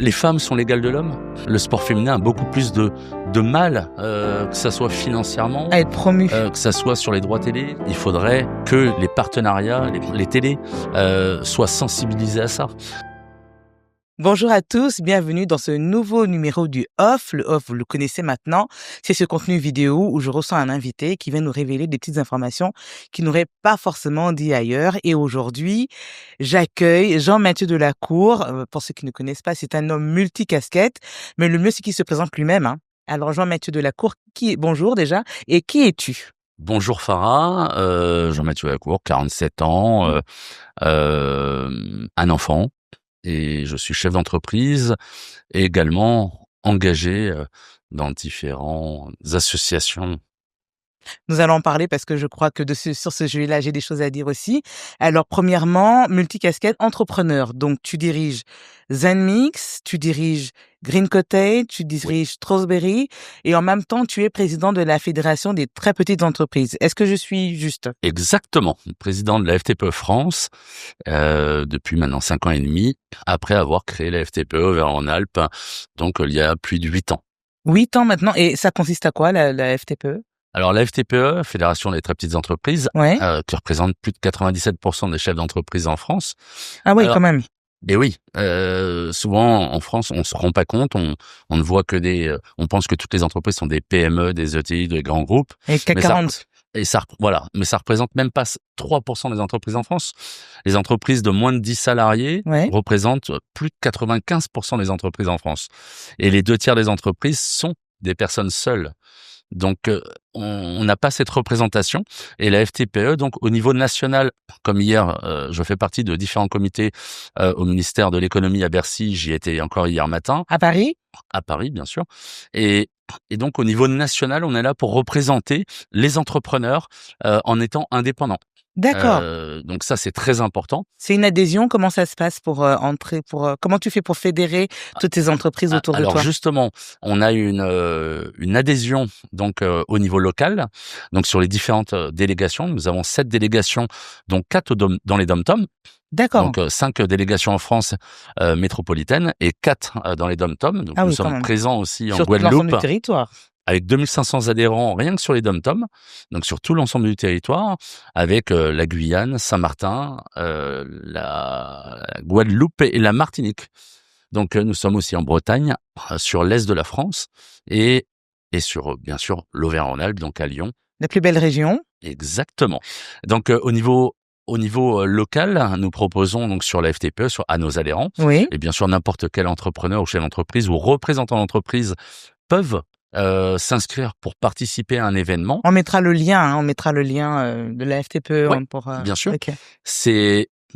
Les femmes sont l'égale de l'homme. Le sport féminin a beaucoup plus de mal, que ça soit financièrement, à être promu. que ça soit sur les droits télé. Il faudrait que les partenariats, les télés, soient sensibilisés à ça. Bonjour à tous, bienvenue dans ce nouveau numéro du Off. Le Off, vous le connaissez maintenant, c'est ce contenu vidéo où je reçois un invité qui vient nous révéler des petites informations qu'il n'aurait pas forcément dit ailleurs. Et aujourd'hui, j'accueille Jean-Mathieu Delacour. Pour ceux qui ne connaissent pas, c'est un homme multicasquette, mais le mieux c'est qu'il se présente lui-même, hein. Alors Jean-Mathieu Delacour, bonjour déjà, et qui es-tu? Bonjour Farah, Jean-Mathieu Delacour, 47 ans, un enfant. Et je suis chef d'entreprise et également engagé dans différentes associations. Nous allons en parler parce que je crois que sur ce sujet-là, j'ai des choses à dire aussi. Alors, premièrement, multicasquette, entrepreneur. Donc, tu diriges Zenmix, tu diriges Green Cottage, tu diriges Strawberry et en même temps, tu es président de la Fédération des très petites entreprises. Est-ce que je suis juste? Exactement, président de la FTPE France depuis maintenant 5 ans et demi, après avoir créé la FTPE Auvergne-Rhône-Alpes, donc il y a plus de 8 ans. 8 ans maintenant. Et ça consiste à quoi, la FTPE? Alors la FTPE, Fédération des très petites entreprises, Ouais. qui représente plus de 97% des chefs d'entreprise en France. Ah oui, Alors, quand même. et oui, souvent en France, on se rend pas compte, on ne voit que on pense que toutes les entreprises sont des PME, des ETI, des grands groupes. Et CAC Mais ça, 40. mais ça représente même pas 3% des entreprises en France. Les entreprises de moins de 10 salariés Ouais. représentent plus de 95% des entreprises en France. Et les 2 tiers des entreprises sont des personnes seules. Donc, on n'a pas cette représentation. Et la FTPE, donc au niveau national, comme hier, je fais partie de différents comités au ministère de l'économie à Bercy. J'y étais encore hier matin. À Paris? À Paris, bien sûr. Et donc, au niveau national, on est là pour représenter les entrepreneurs en étant indépendants. D'accord. Donc ça, c'est très important. C'est une adhésion. Comment ça se passe pour entrer, comment tu fais pour fédérer toutes ces entreprises autour de toi? Alors justement, on a une adhésion donc au niveau local. Donc sur les différentes délégations, nous avons 7 délégations, dont 4 dans les dom-toms. D'accord. Donc 5 délégations en France métropolitaine et 4 dans les dom-toms. Donc Ah nous oui, quand sommes même. présents aussi en Sur l'ensemble Guadeloupe du territoire. avec 2500 adhérents rien que sur les dom-toms, donc sur tout l'ensemble du territoire, avec la Guyane, Saint-Martin, la Guadeloupe et la Martinique. Donc nous sommes aussi en Bretagne, sur l'est de la France et sur bien sûr l'Auvergne-Rhône-Alpes, donc à Lyon. La plus belle région. Exactement. Donc au niveau local, nous proposons donc sur la FTPE, à nos adhérents, Oui. et bien sûr n'importe quel entrepreneur ou chef d'entreprise ou représentant d'entreprise peuvent s'inscrire pour participer à un événement. On mettra le lien, hein, de la FTPE, Oui, hein, pour. bien sûr. Ok.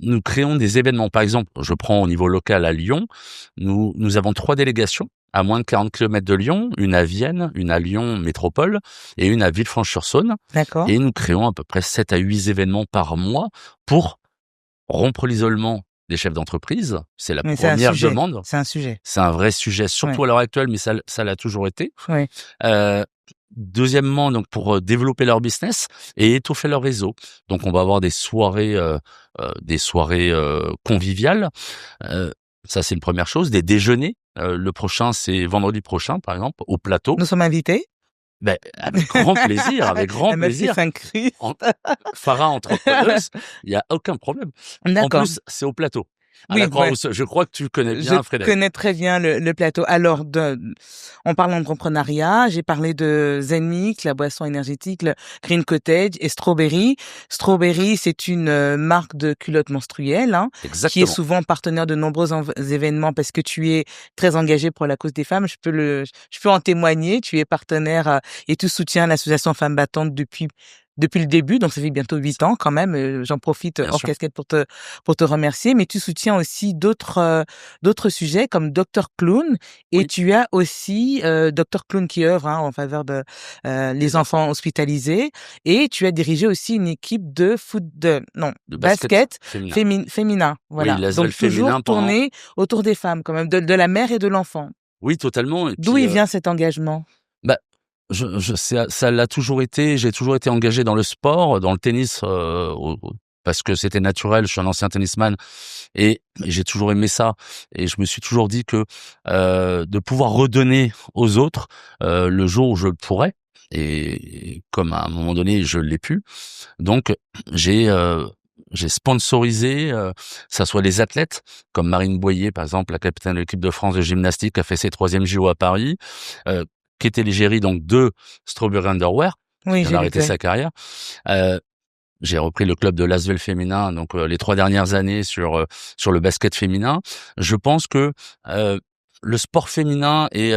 Nous créons des événements. Par exemple, je prends au niveau local à Lyon, nous avons 3 délégations à moins de 40 km de Lyon, une à Vienne, une à Lyon métropole et une à Villefranche-sur-Saône. D'accord. Et nous créons à peu près 7 à 8 événements par mois pour rompre l'isolement des chefs d'entreprise. C'est la Mais c'est un première sujet. demande. C'est un sujet. C'est un vrai sujet, surtout Ouais. à l'heure actuelle, mais ça l'a toujours été. Oui. Deuxièmement, donc pour développer leur business et étoffer leur réseau. Donc on va avoir des soirées conviviales. Ça c'est une première chose. Des déjeuners. Le prochain, c'est vendredi prochain, par exemple, au plateau. Nous sommes invités. Ben, avec grand plaisir, avec grand Elle m'a fait plaisir. 5 cris. Farah entrepreneuse, il y a aucun problème. En D'accord. plus, c'est au plateau. À Oui, la ouais. Croix-Rousse. Je crois que tu connais bien, Je Frédéric. connais très bien le plateau. Alors, on parle d'entrepreneuriat. J'ai parlé de Zenmix, la boisson énergétique, le Green Cottage et Strawberry. Strawberry, c'est une marque de culottes menstruelles, hein, qui est Exactement. souvent partenaire de nombreux événements parce que tu es très engagé pour la cause des femmes. Je peux en témoigner. Tu es partenaire et tu soutiens l'association Femmes Battantes depuis le début, donc ça fait bientôt 8 ans quand même. J'en profite Bien hors sûr. casquette pour te remercier, mais tu soutiens aussi d'autres sujets comme Dr Clown et Oui. tu as aussi Dr Clown qui œuvre, hein, en faveur de les enfants hospitalisés et tu as dirigé aussi une équipe de De basket féminin. féminin, voilà. Oui, l'ASVEL Donc toujours féminin pendant... tourné autour des femmes quand même, de la mère et de l'enfant. Oui, totalement. Et D'où puis, il vient cet engagement? bah, ça l'a toujours été. J'ai toujours été engagé dans le sport, dans le tennis, parce que c'était naturel. Je suis un ancien tennisman et j'ai toujours aimé ça. Et je me suis toujours dit que de pouvoir redonner aux autres le jour où je le pourrais, et comme à un moment donné je l'ai pu, donc j'ai sponsorisé, ça soit les athlètes comme Marine Boyer, par exemple, la capitaine de l'équipe de France de gymnastique, qui a fait ses 3e JO à Paris, euh, qui était l'égérie donc de Strawberry Underwear, qui Oui, vient j'ai vu d'arrêter que sa carrière. Euh, j'ai repris le club de l'Asvel féminin, donc les 3 dernières années sur le basket féminin. Je pense que le sport féminin et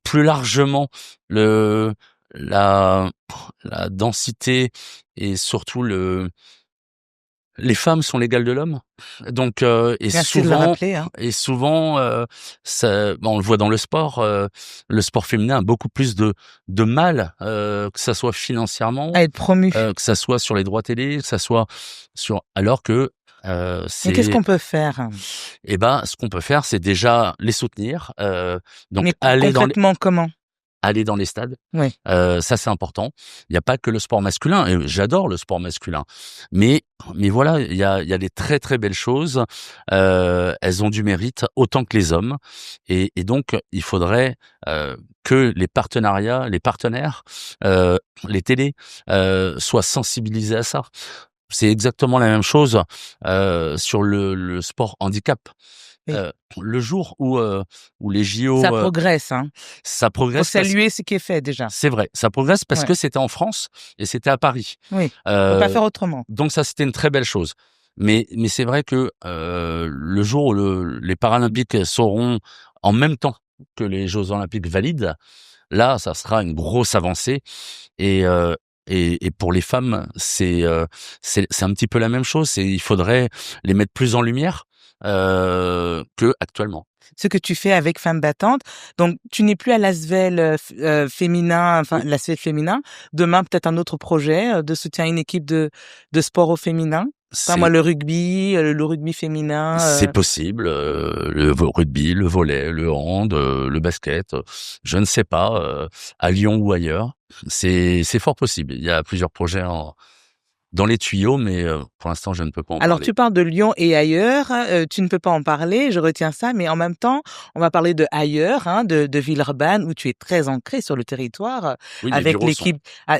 plus largement le la la densité et surtout les femmes sont l'égale de l'homme. Donc et merci de le souvent rappeler, hein. ça, on le voit dans le sport féminin a beaucoup plus de mal, que ça soit financièrement, À être promu. que ça soit sur les droits télé, que ça soit alors que Mais qu'est-ce c'est qu'on peut faire? ce qu'on peut faire, c'est déjà les soutenir, donc Mais concrètement, comment? aller dans les stades. Oui. Ça, c'est important. Il n'y a pas que le sport masculin, et j'adore le sport masculin. Mais voilà, il y a des très, très belles choses. Elles ont du mérite, autant que les hommes. Et donc, il faudrait que les partenaires, les télés, soient sensibilisés à ça. C'est exactement la même chose sur le sport handicap. Oui. Le jour où les JO, Ça progresse, hein. ça Faut progresse saluer ce qui est fait déjà. c'est vrai, ça progresse parce Ouais. que c'était en France et c'était à Paris. Oui. Faut pas Heu, faire autrement. donc ça, c'était une très belle chose. Mais c'est vrai que le jour où les Paralympiques seront en même temps que les Jeux olympiques valides, là, ça sera une grosse avancée. Et pour les femmes, c'est un petit peu la même chose. Il faudrait les mettre plus en lumière que actuellement. Ce que tu fais avec Femmes battantes. Donc, tu n'es plus à l'ASVEL féminin, enfin, Oui. l'ASVEL féminin. Demain, peut-être un autre projet de soutien à une équipe de sport au féminin. Pas moi, C'est le rugby féminin. c'est possible, rugby, le volley, le hand, le basket, je ne sais pas, à Lyon ou ailleurs. C'est fort possible. Il y a plusieurs projets dans les tuyaux, mais pour l'instant, je ne peux pas en Alors, parler. tu parles de Lyon et ailleurs, tu ne peux pas en parler, je retiens ça, mais en même temps, on va parler de ailleurs, hein, de Villeurbanne, où tu es très ancré sur le territoire, Oui, mes avec bureaux sont l'équipe.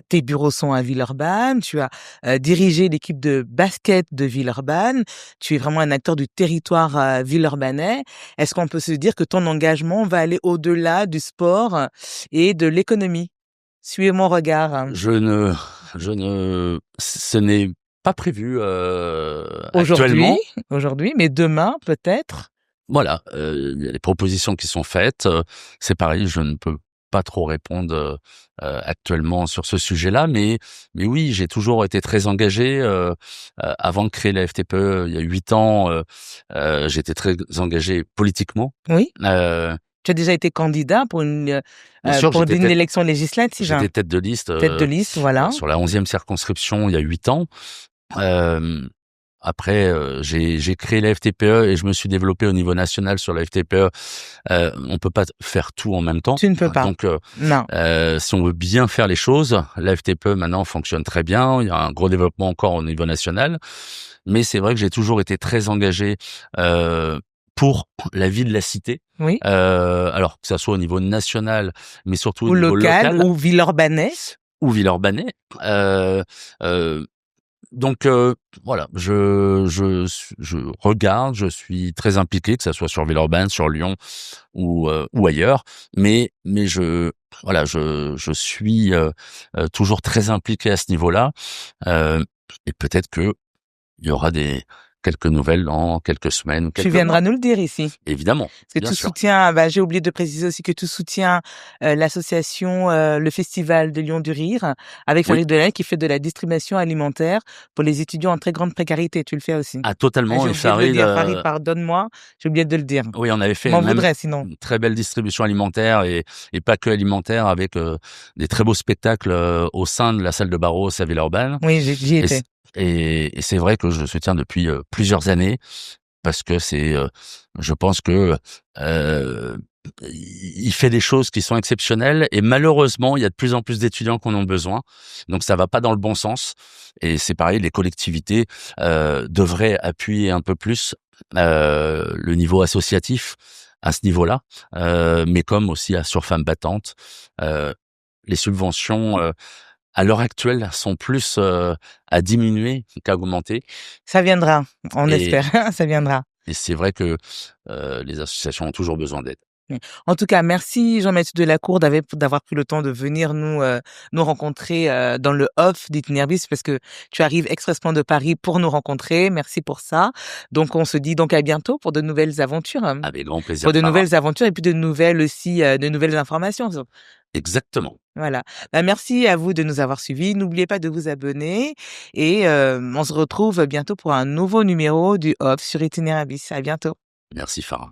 Tes bureaux sont à Villeurbanne, tu as dirigé l'équipe de basket de Villeurbanne, tu es vraiment un acteur du territoire villeurbanais. Est-ce qu'on peut se dire que ton engagement va aller au-delà du sport et de l'économie? Suivez mon regard. Ce n'est pas prévu Aujourd'hui, actuellement. mais demain, peut-être? Voilà, il y a des propositions qui sont faites. C'est pareil, je ne peux pas trop répondre actuellement sur ce sujet-là, mais oui, j'ai toujours été très engagé. Avant de créer la FTPE, il y a 8 ans, j'étais très engagé politiquement. Oui. Euh, Tu as déjà été candidat pour Bien sûr, une élection législative, hein? j'étais tête de liste Tête de liste, voilà. sur la 11e circonscription il y a 8 ans. Euh, Après, j'ai créé la FTPE et je me suis développé au niveau national sur la FTPE. On peut pas faire tout en même temps. Tu ne peux pas. Donc, Non. si on veut bien faire les choses, la FTPE maintenant fonctionne très bien. Il y a un gros développement encore au niveau national. Mais c'est vrai que j'ai toujours été très engagé pour la vie de la cité. Oui. Alors que ça soit au niveau national, mais surtout Ou au niveau local, local ou Villeurbanais. ou villeurbanais. Donc voilà, je regarde, je suis très impliqué, que ça soit sur Villeurbanne, sur Lyon ou ailleurs, mais je suis toujours très impliqué à ce niveau-là, et peut-être que il y aura quelques nouvelles dans quelques semaines ou Tu quelques viendras mois. nous le dire ici. Évidemment, Parce que bien tu sûr. soutiens, j'ai oublié de préciser aussi que tu soutiens l'association, le Festival de Lyon du Rire, avec Oui, Farid Delay, qui fait de la distribution alimentaire pour les étudiants en très grande précarité. Tu le fais aussi. totalement. J'ai Et oublié de le Farid, dire. Farid, pardonne-moi, j'ai oublié de le dire. oui, on avait Tu fait m'en même voudrais sinon. une très belle distribution alimentaire et pas que alimentaire, avec des très beaux spectacles au sein de la salle de Barros à Villeurbanne. Oui, j'y Et, étais. et c'est vrai que je le soutiens depuis plusieurs années. parce que je pense que il fait des choses qui sont exceptionnelles et malheureusement, il y a de plus en plus d'étudiants qui en ont besoin. Donc ça va pas dans le bon sens. Et c'est pareil, les collectivités devraient appuyer un peu plus le niveau associatif à ce niveau-là, mais comme aussi sur Femmes Battantes. Les subventions à l'heure actuelle sont plus à diminuer qu'à augmenter. Ça viendra, on Et, espère, ça viendra. et c'est vrai que les associations ont toujours besoin d'aide. En tout cas, merci Jean-Mathieu Delacour d'avoir pris le temps de venir nous rencontrer dans le off d'Itinérbis parce que tu arrives expressément de Paris pour nous rencontrer. Merci pour ça. Donc, on se dit donc à bientôt pour de nouvelles aventures. Avec grand plaisir, Pour de Farah. nouvelles aventures et puis de nouvelles aussi, de nouvelles informations. Exactement. Voilà. Merci à vous de nous avoir suivis. N'oubliez pas de vous abonner et on se retrouve bientôt pour un nouveau numéro du off sur Itinérbis. À bientôt. Merci, Farah.